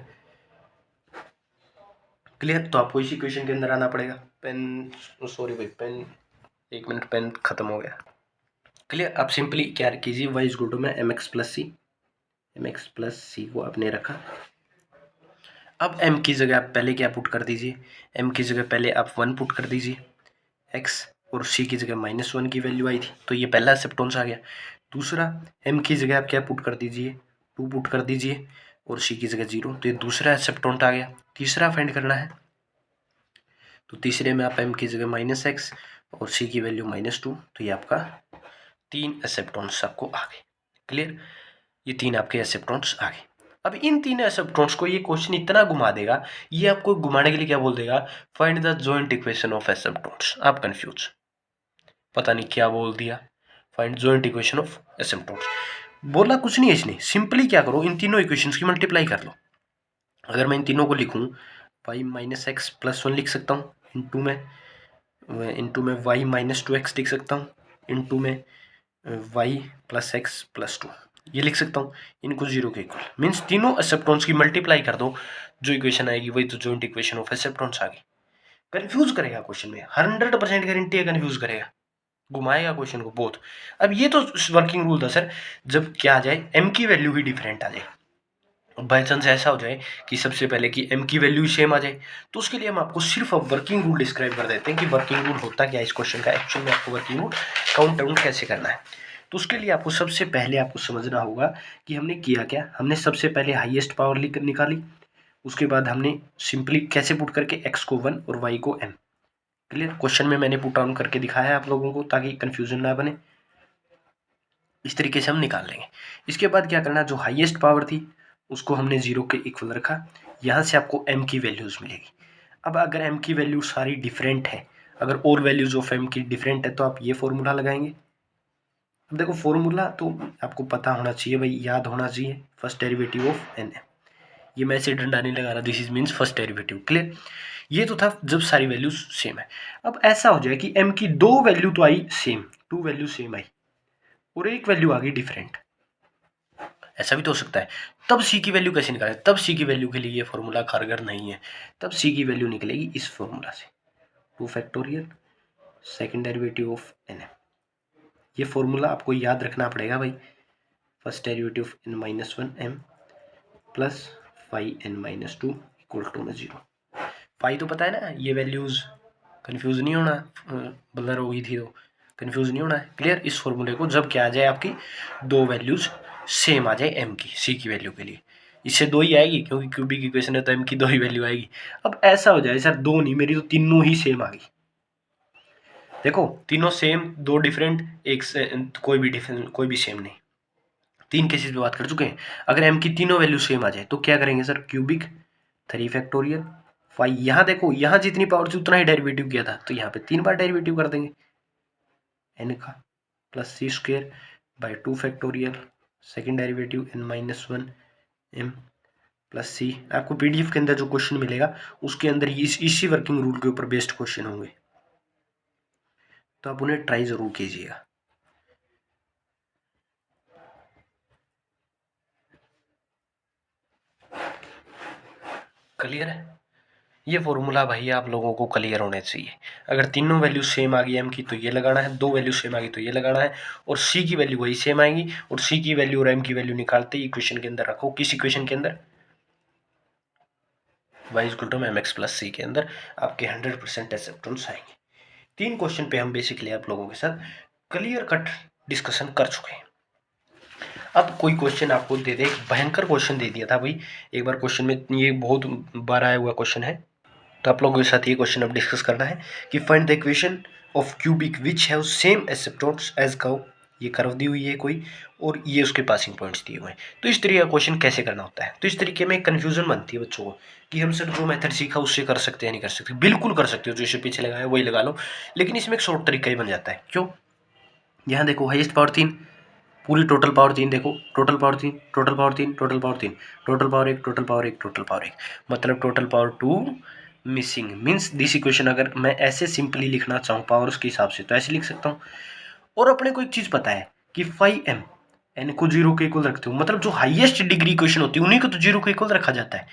क्लियर। तो आपको इसी इक्वेशन के अंदर आना पड़ेगा। पेन, सॉरी भाई पेन, एक मिनट, पेन खत्म हो गया। क्लियर। आप सिंपली क्या कीजिए, y इज इक्वल टू में mx प्लस सी को आपने रखा। अब m की जगह आप पहले क्या पुट कर दीजिए, m की जगह पहले आप 1 पुट कर दीजिए, x और c की जगह -1 की वैल्यू आई थी तो ये पहला एक्सेप्टेंस आ गया। दूसरा m की जगह आप क्या पुट कर दीजिए, 2 पुट कर दीजिए, और c की जगह 0, तो ये दूसरा एक्सेप्टेंस आ गया। तीसरा फाइंड करना है, तो तीसरे में आप m की जगह -x और c की वैल्यू -2, तो ये आपका 3 एसेप्टॉन्स आपको आ गए। क्लियर, ये 3 आपके एसेप्टॉन्स आ गए। अब इन 3 एसेप्टॉन्स को ये क्वेश्चन इतना घुमा देगा, ये आपको घुमाने के लिए क्या बोल देगा, find the joint equation of asymptotes. आप कंफ्यूज, पता नहीं क्या बोल दिया, find joint equation of asymptotes. बोला कुछ नहीं है इसने, सिंपली क्या करो, इन तीनों इक्वेशंस की मल्टीप्लाई कर लो। अगर मैं इन तीनों को लिखूं, y -x + 1 लिख सकता हूँ, इंटू में y -2x लिख सकता हूँ, इंटू में y + x + 2 ये लिख सकता हूँ, इनको जीरो के इक्वल। मीन्स तीनों एसेप्टॉन्स की मल्टीप्लाई कर दो, जो इक्वेशन आएगी वही तो जॉइंट इक्वेशन ऑफ एसेप्टॉन्स आ गई। कंफ्यूज करेगा क्वेश्चन में, 100% गारंटी है कंफ्यूज करेगा, घुमाएगा क्वेश्चन को बहुत। अब ये तो वर्किंग रूल था सर, जब क्या आ जाए, m की वैल्यू ही डिफरेंट आ जाए। बाई चांस ऐसा हो जाए कि सबसे पहले कि m की वैल्यू सेम आ जाए, तो उसके लिए हम आपको सिर्फ अब वर्किंग रूल डिस्क्राइब कर देते हैं कि वर्किंग रूल होता क्या है इस क्वेश्चन का, एक्चुअल में आपको वर्किंग रूल काउंट डाउन कैसे करना है। तो उसके लिए आपको सबसे पहले आपको समझना होगा कि हमने किया क्या। हमने सबसे पहले हाईएस्ट पावर निकाली, उसके बाद हमने सिंपली कैसे पुट करके x को 1 और y को m। क्लियर, क्वेश्चन में मैंने पुट डाउन करके दिखाया है आप लोगों को ताकि कंफ्यूजन ना बने। इस तरीके से हम निकाल लेंगे। इसके बाद क्या करना, जो हाईएस्ट पावर थी उसको हमने 0 के इक्वल रखा, यहाँ से आपको m की वैल्यूज़ मिलेगी। अब अगर m की वैल्यू सारी डिफरेंट है, अगर और वैल्यूज ऑफ m की डिफरेंट है, तो आप ये फॉर्मूला लगाएंगे। अब देखो फॉर्मूला तो आपको पता होना चाहिए भाई, याद होना चाहिए, फर्स्ट डेरिवेटिव ऑफ n है। ये मैं इसे डंडा नहीं लगा रहा, this is means first derivative. Clear, ये तो था जब सारी वैल्यूज सेम है। अब ऐसा हो जाए कि m की 2 वैल्यू तो आई सेम, 2 वैल्यू सेम आई और एक वैल्यू आ गई डिफरेंट, ऐसा भी तो हो सकता है। तब c की वैल्यू कैसे निकालें, तब c की वैल्यू के लिए ये फॉर्मूला कारगर नहीं है। तब c की वैल्यू निकलेगी इस फॉर्मूला से, 2 factorial second derivative of n। ये फॉर्मूला आपको याद रखना पड़ेगा भाई, first derivative of n - 1m plus 5n - 2 equal to में 0। फाई तो पता है ना, ये वैल्यूज कंफ्यूज नहीं होना, ब्लर हो गई थी तो कंफ्यूज नहीं होना है। क्लियर, इस फॉर्मूले को जब क्या आ जाए, आपकी 2 वैल्यूज सेम आ जाए m की, c की वैल्यू के लिए, इससे 2 ही आएगी क्योंकि क्यूबिक इक्वेशन है तो m की 2 ही वैल्यू आएगी। अब ऐसा हो जाए सर 2 नहीं, मेरी तो तीनों ही सेम आ गई। देखो तीनों सेम, 2 डिफरेंट, एक से कोई भी सेम नहीं। 3 केसेस पे बात कर चुके हैं। अगर m की तीनों वैल्यू सेम आ जाए तो क्या करेंगे सर, क्यूबिक 3 फैक्टोरियल 5, यहाँ देखो यहाँ जितनी पावर थी उतना ही डेरिवेटिव किया था, तो यहाँ पे 3 बार डेरिवेटिव कर देंगे n का, plus c² by 2 factorial second derivative n - 1m plus c। आपको पीडीएफ के अंदर जो क्वेश्चन मिलेगा उसके अंदर इसी वर्किंग रूल के ऊपर बेस्ड क्वेश्चन होंगे, तो आप उन्हें ट्राई जरूर कीजिएगा। क्लियर है, ये फॉर्मूला भाई आप लोगों को क्लियर होने चाहिए। अगर तीनों वैल्यू सेम आ गई m की तो ये लगाना है, 2 वैल्यू सेम आ गई तो ये लगाना है, और c की वैल्यू वही सेम आएगी, और c की वैल्यू और m की वैल्यू निकालते ही इक्वेशन के अंदर रखो। किस इक्वेशन के अंदर, y = mx + c के अंदर आपके 100% एक्सेप्टेंस आएंगे। 3 क्वेश्चन पे हम बेसिकली आप लोगों के साथ क्लियर कट डिस्कशन कर चुके हैं। अब कोई क्वेश्चन आपको दे दे, भयंकर क्वेश्चन दे दिया था भाई एक बार क्वेश्चन में, ये बहुत बार आया हुआ क्वेश्चन है, तो आप लोगों के साथ ये क्वेश्चन अब डिस्कस करना है कि find the equation of cubic which have same asymptotes as curve. ये कर्व दी हुई है कोई, और ये उसके पासिंग पॉइंट्स दिए हुए हैं, तो इस तरीके का क्वेश्चन कैसे करना होता है। तो इस तरीके में कन्फ्यूजन बनती है बच्चों को कि हम सर जो मेथड सीखा उससे कर सकते हैं नहीं कर सकते। बिल्कुल कर सकते हो, जो इसे पीछे लगाया वही लगा लो, लेकिन इसमें एक शॉर्ट तरीका ही बन जाता है। क्यों, यहाँ देखो हाईएस्ट पावर 3, पूरी टोटल पावर 3 देखो, total power 3, total power 3, total power 3, total power 1, total power 1, total power 1, मतलब total power 2 missing. Means this equation अगर मैं ऐसे सिंपली लिखना चाहूँ पावर्स के हिसाब से तो ऐसे लिख सकता हूँ। और अपने को एक चीज़ पता है कि 5m n को 0 के इक्वल रखते हो, मतलब जो हाईएस्ट डिग्री इक्वेशन होती है उन्हीं को तो 0 के इक्वल रखा जाता है,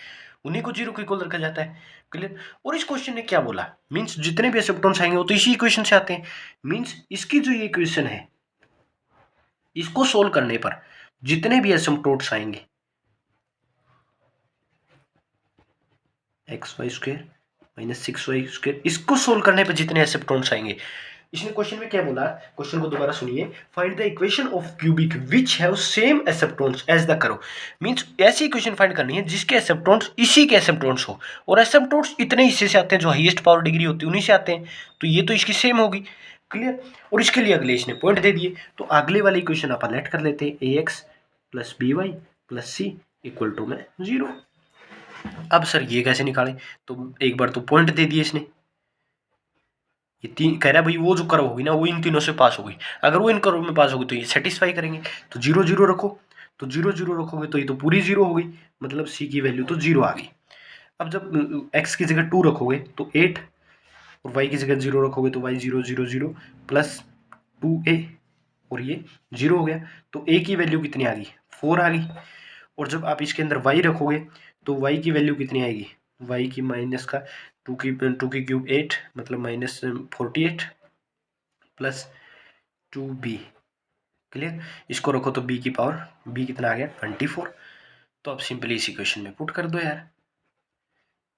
उन्हीं को 0 के इक्वल रखा जाता है। क्लियर, और इस क्वेश्चन ने क्या बोला, मीन्स जितने भी एसिम्पटोट्स आएंगे वो तो इसी इक्वेशन से आते हैं। मीन्स इसकी जो ये इक्वेशन है, इसको सोल्व करने पर जितने भी एसिम्पटोट्स आएंगे (xy² - 6y²), इसको सोल्व करने पर जितने एसिम्पटोट्स आएंगे इसने क्वेश्चन में क्या बोला, क्वेश्चन को दोबारा सुनिए। Find the equation of cubic which have same asymptotes as the curve. Means ऐसी इक्वेशन फाइंड करनी है जिसके एसिप्टोन्स इसी के एसिप्टोन्स हो, और एसिप्टोन्स इतने हिस्से से आते हैं जो हाईएस्ट पावर डिग्री होती है उन्हीं से आते हैं, तो ये तो इसकी सेम होगी। क्लियर। और इसके लिए अगले इसने पॉइंट दे दिए, तो अगले वाली इक्वेशन आप लेट कर लेते हैं, ax plus by plus c equal to में 0। अब सर ये कैसे निकालें, तो एक बार तो पॉइंट दे दिए इसने, ये तीन कह रहा है भाई वो जो कर्व होगी ना वो इन तीनों से पास होगी, अगर वो इन कर्व में पास होगी तो ये सेटिस्फाई करेंगे, तो 0 0 रखो, तो 0 0 रखोगे तो ये तो पूरी 0 होगी, मतलब c की वैल्यू तो 0 आ गई। अब जब x की जगह 2 रखोगे तो 8, और y की जगह 0 रखोगे तो y 0 0 0 प्लस 2a, और ये 0 हो गया, तो a की वैल्यू कितनी आ गई, 4 आ गई। और जब आप इसके अंदर y रखोगे तो y की वैल्यू कितनी आएगी, y की माइनस का 2 की क्यूब 8 मतलब माइनस 48 प्लस 2b। क्लियर। इसको रखो तो b की पावर b कितना आ गया 24। तो आप सिंपली इस इक्वेशन में पुट कर दो यार।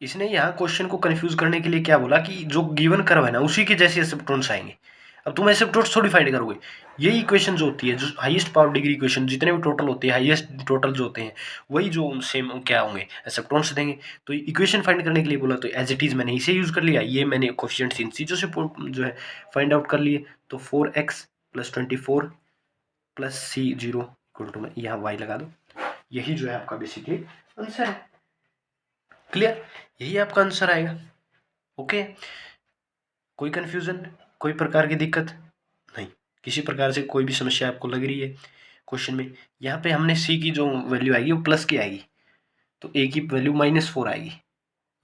इसने यहाँ क्वेश्चन को कंफ्यूज करने के लिए क्या बोला कि जो गिवन कर्व है ना उसी के जैसे एसिप्टोन्स आएंगे। अब तुम एसिप्टोन्स थोड़ी फाइंड करोगे, यही इक्वेशन जो होती है जो हाईएस्ट पावर डिग्री इक्वेशन जितने भी टोटल होते हैं हाईएस्ट टोटल जो होते हैं वही जो सेम क्या होंगे एसिप्टोन्स देंगे। तो इक्वेशन फाइंड करने के लिए बोला तो एज इट इज मैंने इसे यूज कर लिया, ये मैंने कोफिशिएंट्स इन चीज़ों से जो है फाइंड आउट कर लिए। तो 4x plus 24 plus c 0 equal to में यहाँ y लगा दो, यही जो है आपका बेसिकली आंसर है। क्लियर, यही आपका आंसर आएगा। ओके, कोई कंफ्यूजन, कोई प्रकार की दिक्कत नहीं, किसी प्रकार से कोई भी समस्या आपको लग रही है क्वेश्चन में। यहाँ पे हमने c की जो वैल्यू आएगी वो प्लस की आएगी, तो a की वैल्यू -4 आएगी,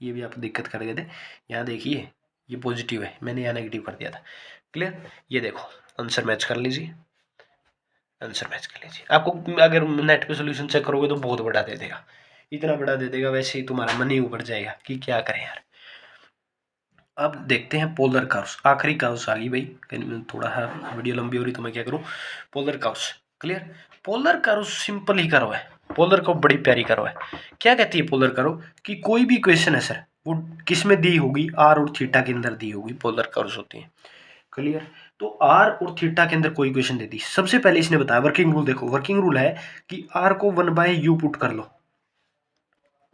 ये भी आप दिक्कत कर गए थे। यहाँ देखिए ये पॉजिटिव है, मैंने यहाँ नेगेटिव कर दिया था। क्लियर, ये देखो आंसर मैच कर लीजिए, आंसर मैच कर लीजिए। आपको अगर नेट पे सोल्यूशन चेक करोगे तो बहुत बड़ा दे देगा, इतना बड़ा दे देगा वैसे ही तुम्हारा मन ही ऊपर जाएगा कि क्या करें यार। अब देखते हैं पोलर कर्व्स, आखिरी कर्व्स आ गई भाई, थोड़ा है वीडियो लंबी हो रही तो मैं क्या करूँ, polar curves. Clear, polar curve simple ही कर्व है, पोलर कर्व बड़ी प्यारी कर्व है। क्या कहती है पोलर कर्व कि कोई भी इक्वेशन है सर वो किस में दी होगी, आर और थीटा के अंदर दी होगी, पोलर कर्व्स होती हैं। क्लियर, तो आर और थीटा के अंदर कोई इक्वेशन दे दी, सबसे पहले इसने बताया वर्किंग रूल। देखो वर्किंग रूल है कि आर को 1/u पुट कर लो,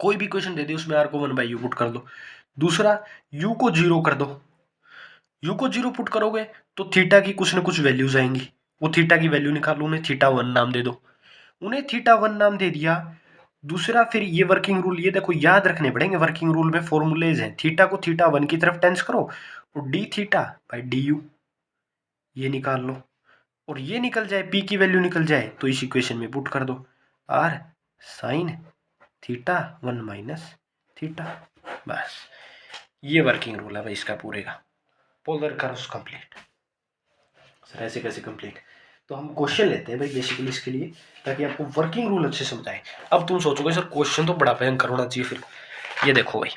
कोई भी इक्वेशन दे दी उसमें आर को 1/u पुट कर दो। दूसरा u को 0 कर दो, u को 0 पुट करोगे तो थीटा की कुछ ना कुछ वैल्यूज आएंगी, वो थीटा की वैल्यू निकालो, उन्हें θ1 नाम दे दो, उन्हें θ1 नाम दे दिया। दूसरा फिर ये वर्किंग रूल, ये देखो याद रखने पड़ेंगे, वर्किंग रूल में फॉर्मूलेज हैं, थीटा को θ1 की तरफ टेंस करो और dθ/du ये निकाल लो, और ये निकल जाए p की वैल्यू निकल जाए तो इस इक्वेशन में पुट कर दो, r sin θ1 माइनस थीटा। बस ये वर्किंग रूल है भाई इसका पूरे का, पोलर कर्व्स कंप्लीट। सर ऐसे कैसे कंप्लीट, तो हम क्वेश्चन लेते हैं भाई बेसिकली इसके लिए ताकि आपको वर्किंग रूल अच्छे समझाएं। अब तुम सोचोगे सर क्वेश्चन तो बड़ा भयंकर होना चाहिए, फिर ये देखो भाई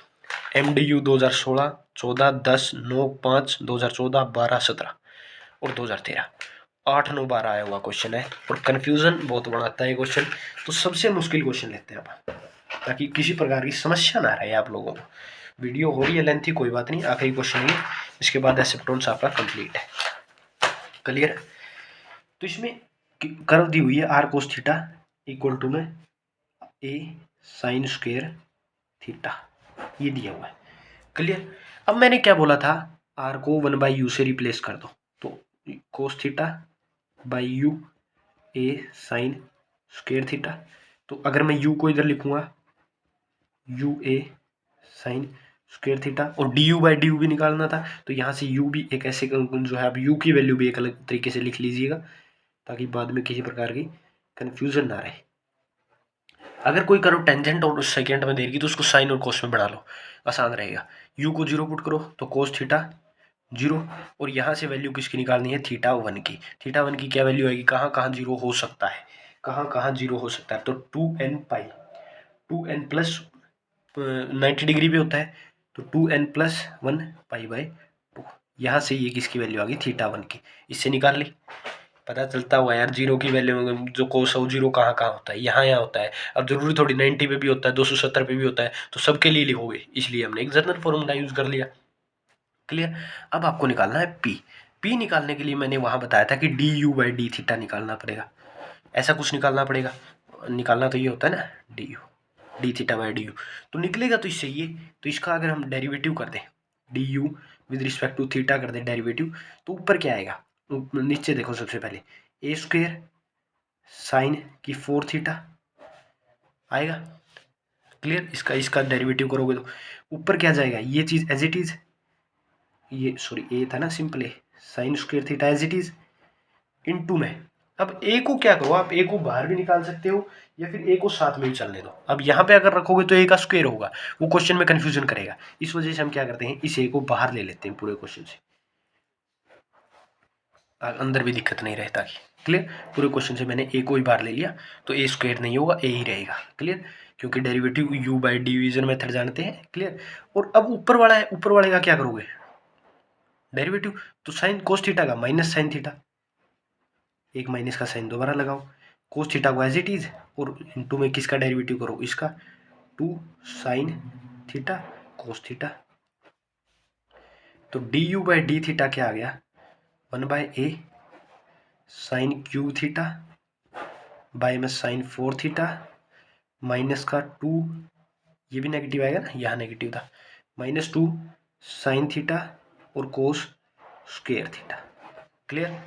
MDU 2016 14 10 9 5 2014 12 17 और 2013 8 9 12 आया हुआ क्वेश्चन है, और कन्फ्यूजन बहुत बनाता है ये क्वेश्चन। तो सबसे मुश्किल क्वेश्चन लेते हैं अब ताकि किसी प्रकार की समस्या ना रहे आप लोगों को। वीडियो हो रही है लेंथी, कोई बात नहीं, आखिरी क्वेश्चन है, इसके बाद एसिप्टोन्स आपका कंप्लीट है। क्लियर, तो इसमें कर्व दी हुई है r cos theta equal to में a साइन स्क्वायर थीटा, ये दिया हुआ है। क्लियर, अब मैंने क्या बोला था, आर को 1/u से रिप्लेस कर दो, तो cos theta by you a sine square theta. तो अगर मैं u को इधर लिखूंगा a साइन स्क्वायर थीटा, और du/du भी निकालना था, तो यहाँ से u भी एक ऐसे जो है, अब u की वैल्यू भी एक अलग तरीके से लिख लीजिएगा ताकि बाद में किसी प्रकार की कन्फ्यूजन ना रहे। अगर कोई करो टेंजेंट और सेकेंड में देगी तो उसको साइन और कोस में बढ़ा लो, आसान रहेगा। u को 0 पुट करो तो कोस थीटा 0, और यहाँ से वैल्यू किसकी निकालनी है, θ1 की। θ1 की क्या वैल्यू आएगी, कहाँ कहाँ 0 हो सकता है, कहाँ कहाँ 0 हो सकता है, तो 2n पाई, 2n प्लस 90 डिग्री पे होता है, तो 2n प्लस 1 π/2। यहाँ से ये किसकी वैल्यू आ गई, θ1 की, इससे निकाल ली। पता चलता हुआ यार 0 की वैल्यू जो कोस है 0 कहाँ कहाँ होता है, यहाँ यहाँ होता है। अब जरूरी थोड़ी 90 पे भी होता है, 270 पे भी होता है, तो सबके लिए लिखोगे, इसलिए हमने एक जनरल फॉर्मूला यूज कर लिया। क्लियर, अब आपको निकालना है p। पी निकालने के लिए मैंने वहाँ बताया था कि D you by D theta निकालना पड़ेगा, ऐसा कुछ निकालना पड़ेगा। निकालना तो ये होता है ना, D U D theta by D you, तो निकलेगा तो इससे ये, तो इसका अगर हम डेरिवेटिव कर दें, d u with respect to theta कर दें डेरिवेटिव, तो ऊपर क्या आएगा, नीचे देखो सबसे पहले ए स्क्वेयर साइन की 4 थीटा आएगा। क्लियर, इसका डेरिवेटिव करोगे तो ऊपर क्या जाएगा, ये चीज़ एज इट इज़, ये सॉरी ए था ना, simple a sine square theta as it is into में। अब ए को क्या करो, आप ए को बाहर भी निकाल सकते हो या फिर ए को साथ में भी चलने दो। अब यहाँ पे अगर रखोगे तो ए का स्क्वायर होगा, वो क्वेश्चन में कंफ्यूजन करेगा, इस वजह से हम क्या करते हैं, इस ए को बाहर ले लेते हैं पूरे क्वेश्चन से, अंदर भी दिक्कत नहीं रहता कि। क्लियर, पूरे क्वेश्चन से मैंने ए को ही बाहर ले लिया, तो ए स्क्वायर नहीं होगा, ए ही रहेगा। क्लियर, क्योंकि derivative you by division method जानते हैं। क्लियर, और अब ऊपर वाला है, ऊपर वाले का क्या करोगे डेरिवेटिव, तो साइन कोस थीटा का माइनस साइन थीटा, एक माइनस का साइन दोबारा लगाओ, कोस थीटा को एज इट इज, और इनटू में किसका डेरिवेटिव करो, इसका 2 साइन थीटा कोस थीटा, तो D you by D theta क्या आ गया, 1/a sine cube theta by में साइन 4 थीटा माइनस का 2, ये भी नेगेटिव आएगा ना, यहाँ नेगेटिव था, -2 साइन थीटा और कोस स्क्वायर थीटा। क्लियर,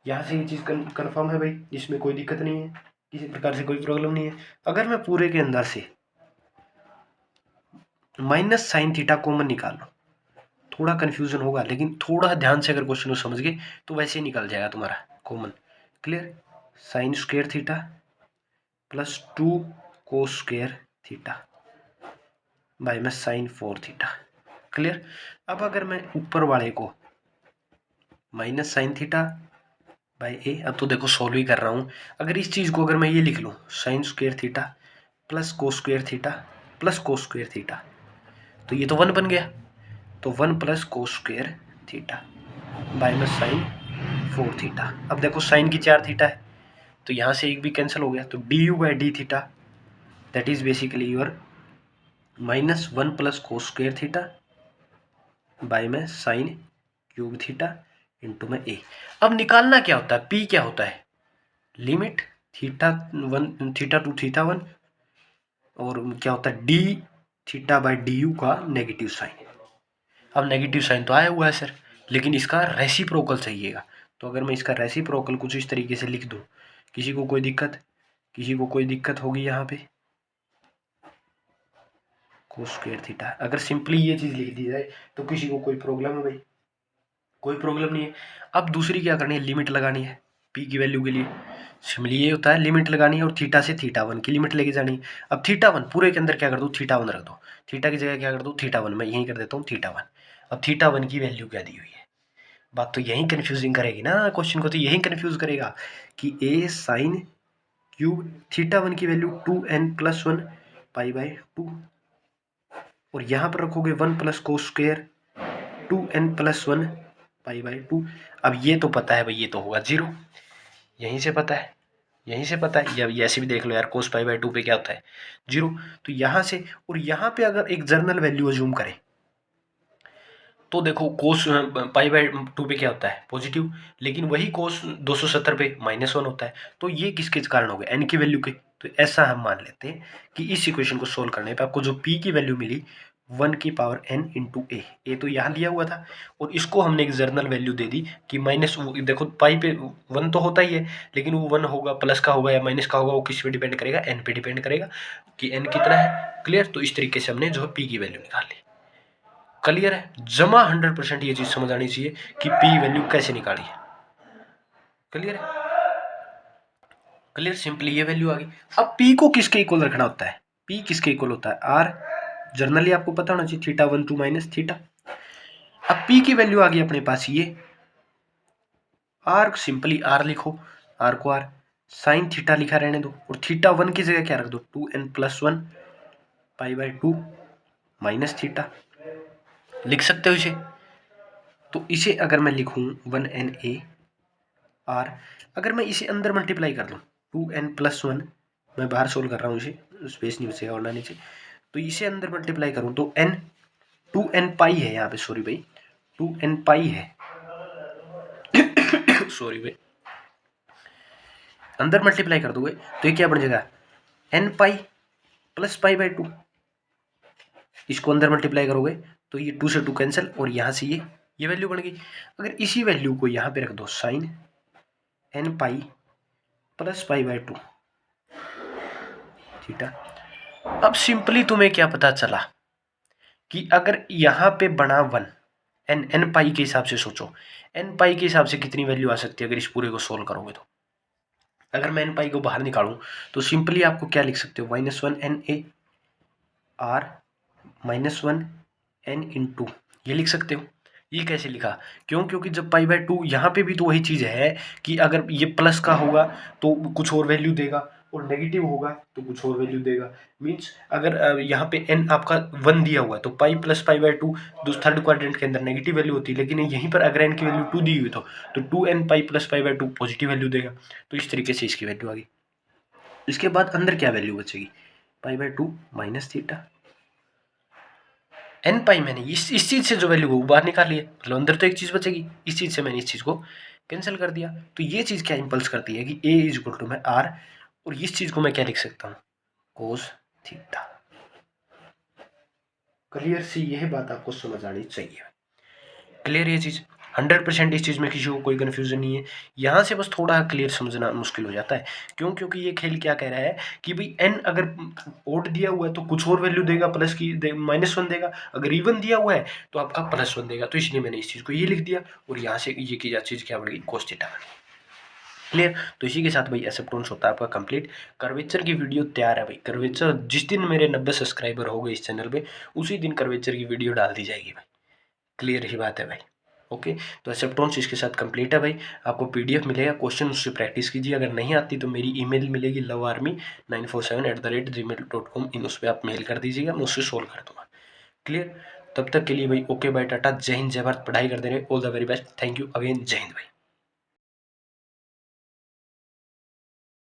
यहाँ से ये चीज़ कन्फर्म है भाई, इसमें कोई दिक्कत नहीं है, किसी प्रकार से कोई प्रॉब्लम नहीं है। अगर मैं पूरे के अंदर से माइनस साइन थीटा कॉमन निकाल लो, थोड़ा कन्फ्यूजन होगा, लेकिन थोड़ा ध्यान से अगर क्वेश्चन को समझ गए तो वैसे ही निकल जाएगा तुम्हारा common. Clear, sign square theta plus 2 cos square theta by में साइन 4 थीटा। क्लियर, अब अगर मैं ऊपर वाले को माइनस साइन थीटा बाई ए, अब तो देखो सॉल्व ही कर रहा हूँ, अगर इस चीज़ को अगर मैं ये लिख लूँ sign square theta plus cos square theta plus cos square theta, तो ये तो 1 बन गया, तो 1 plus cos square theta by में साइन 4 थीटा। अब देखो साइन की 4 थीटा है, तो यहाँ से एक भी कैंसिल हो गया, तो D you by D theta that is basically your -1 plus cos square theta by में साइन क्यूब थीटा इंटू में ए। अब निकालना क्या होता है, पी क्या होता है, limit theta 1 theta two theta 1, और क्या होता है D theta by D you का नेगेटिव साइन। अब नेगेटिव साइन तो आया हुआ है सर, लेकिन इसका रेसिप्रोकल चाहिएगा, तो अगर मैं इसका रेसिप्रोकल कुछ इस तरीके से लिख दूँ, किसी को कोई दिक्कत होगी यहाँ पे, कोस स्क्वायर थीटा, अगर सिंपली ये चीज़ लिख दी जाए तो किसी को कोई प्रॉब्लम है भाई, कोई प्रॉब्लम नहीं है। अब दूसरी क्या करनी है, लिमिट लगानी है पी की वैल्यू के लिए, सिंपली ये होता है लिमिट लगानी है, और थीटा से थीटा 1 की लिमिट लेके जानी है। अब थीटा 1 पूरे के अंदर क्या कर दो, थीटा 1 रख दो, थीटा की जगह क्या कर दो थीटा 1, मैं यहीं कर देता हूँ थीटा 1। अब थीटा 1 की वैल्यू क्या दी हुई है, बात तो यहीं कन्फ्यूजिंग करेगी ना, क्वेश्चन को तो यहीं कन्फ्यूज करेगा कि ए साइन क्यूब थीटा 1 की वैल्यू 2n+1 π/2, और यहाँ पर रखोगे 1 प्लस कोस स्क्वायर 2n+1 π/2। अब ये तो पता है भाई, ये तो होगा 0, यहीं से पता है, या ऐसे भी देख लो यार, कोस π/2 पे क्या होता है 0, तो यहाँ से, और यहाँ पे अगर एक जर्नल वैल्यू अज्यूम करें तो देखो कोस π/2 पे क्या होता है पॉजिटिव, लेकिन वही कोस 270 पे -1 होता है, तो ये किसके कारण हो गया, n की वैल्यू के। तो ऐसा हम मान लेते हैं कि इस इक्वेशन को सोल्व करने पे आपको जो p की वैल्यू मिली 1 की पावर n इंटू ए तो यहाँ दिया हुआ था, और इसको हमने एक जर्नल वैल्यू दे दी कि माइनस, देखो पाई पे 1 तो होता ही है, लेकिन वो 1 होगा, प्लस का होगा या माइनस का होगा, वो किस पे डिपेंड करेगा, n पे डिपेंड करेगा कि n कितना है। क्लियर, तो इस तरीके से हमने जो है p की वैल्यू निकाल ली। क्लियर है, जमा 100% ये चीज समझ आनी चाहिए कि p वैल्यू कैसे निकाली है। क्लियर है, क्लियर, सिंपली ये वैल्यू आ गई। अब p को किसके इक्वल रखना होता है, p किसके इक्वल होता है r, जनरली आपको पता होना चाहिए थीटा 1 2 माइनस थीटा। अब p की वैल्यू आ गई अपने पास ये r, सिंपली r लिखो, r को r साइन थीटा लिखा रहने दो, और थीटा 1 की जगह क्या रख दो 2n+1 π/2 माइनस थीटा, लिख सकते हो इसे। तो इसे अगर मैं लिखूं 1na r, अगर मैं इसे अंदर मल्टीप्लाई कर दूं 2n+1, मैं बाहर सोल्व कर रहा हूँ इसे, स्पेस नहीं बचेगा और नीचे, तो इसे अंदर मल्टीप्लाई करूं तो n 2n पाई है यहाँ पे, सॉरी भाई 2n पाई है, सॉरी भाई, अंदर मल्टीप्लाई कर दोगे तो ये क्या बन जाएगा, n pi plus pi by 2। इसको अंदर मल्टीप्लाई करोगे तो ये 2 से 2 कैंसिल, और यहाँ से ये वैल्यू बन गई। अगर इसी वैल्यू को यहाँ पे रख दो, sine n pi plus pi by 2 theta. अब सिंपली तुम्हें क्या पता चला कि अगर यहाँ पे बना 1, एन पाई के हिसाब से सोचो, एन पाई के हिसाब से कितनी वैल्यू आ सकती है अगर इस पूरे को सोल्व करोगे तो। अगर मैं एन पाई को बाहर निकालूं तो सिंपली आपको क्या लिख सकते हो, -1 n a r -1 n into, ये लिख सकते हो। ये कैसे लिखा, क्यों, क्योंकि जब पाई बाय 2 यहाँ पे भी तो वही चीज़ है कि अगर ये प्लस का होगा तो कुछ और वैल्यू देगा, और नेगेटिव होगा तो कुछ और वैल्यू देगा। मीन्स अगर यहाँ पे एन आपका 1 दिया हुआ है तो पाई plus pi by 2 third quadrant के अंदर नेगेटिव वैल्यू होती है, लेकिन यहीं पर अगर एन की वैल्यू 2 दी हुई तो 2 n pi plus pi by 2 positive value देगा। तो इस तरीके से इसकी वैल्यू आ गई। इसके बाद अंदर क्या वैल्यू बचेगी, pi by 2 minus theta N pi. मैंने इस चीज़ से जो वैल्यू वो बाहर निकाली है, मतलब अंदर तो एक चीज़ बचेगी, इस चीज़ से मैंने इस चीज़ को कैंसिल कर दिया। तो ये चीज़ क्या इंपल्स करती है कि ए इज इक्वल टू में आर, और इस चीज़ को मैं क्या लिख सकता हूँ, कोस थीटा। क्लियर सी यह बात आपको समझ आनी चाहिए। क्लियर ये चीज़ 100% इस चीज़ में किसी को कोई कन्फ्यूजन नहीं है। यहाँ से बस थोड़ा क्लियर समझना मुश्किल हो जाता है, क्यों, क्योंकि ये खेल क्या कह रहा है कि भाई एन अगर ओड दिया हुआ है तो कुछ और वैल्यू देगा, प्लस की -1 देगा, अगर इवन दिया हुआ है तो आपका +1 देगा। तो इसलिए मैंने इस चीज़ को ये लिख दिया, और यहाँ से ये की चीज़ क्या बन गई, कोस थीटा बन गई। क्लियर। तो इसी के साथ भाई एसिप्टोन्स होता है आपका कंप्लीट। कर्वेचर की वीडियो तैयार है भाई। कर्वेचर जिस दिन मेरे 90 सब्सक्राइबर हो गए इस चैनल पे, उसी दिन कर्वेचर की वीडियो डाल दी जाएगी भाई। क्लियर ही बात है भाई। ओके, तो एसिप्टोन्स इसके साथ कंप्लीट है भाई। आपको पीडीएफ मिलेगा, क्वेश्चन उससे प्रैक्टिस कीजिए। अगर नहीं आती तो मेरी ईमेल मिलेगी lovearmy947@gmail.com, इन उस पर आप मेल कर दीजिएगा, मैं उससे सोल्व कर दूंगा। क्लियर। तब तक के लिए भाई ओके बाय टाटा, जय हिंद जय भारत। पढ़ाई करते रहे, all the very best, thank you again, जय हिंद भाई।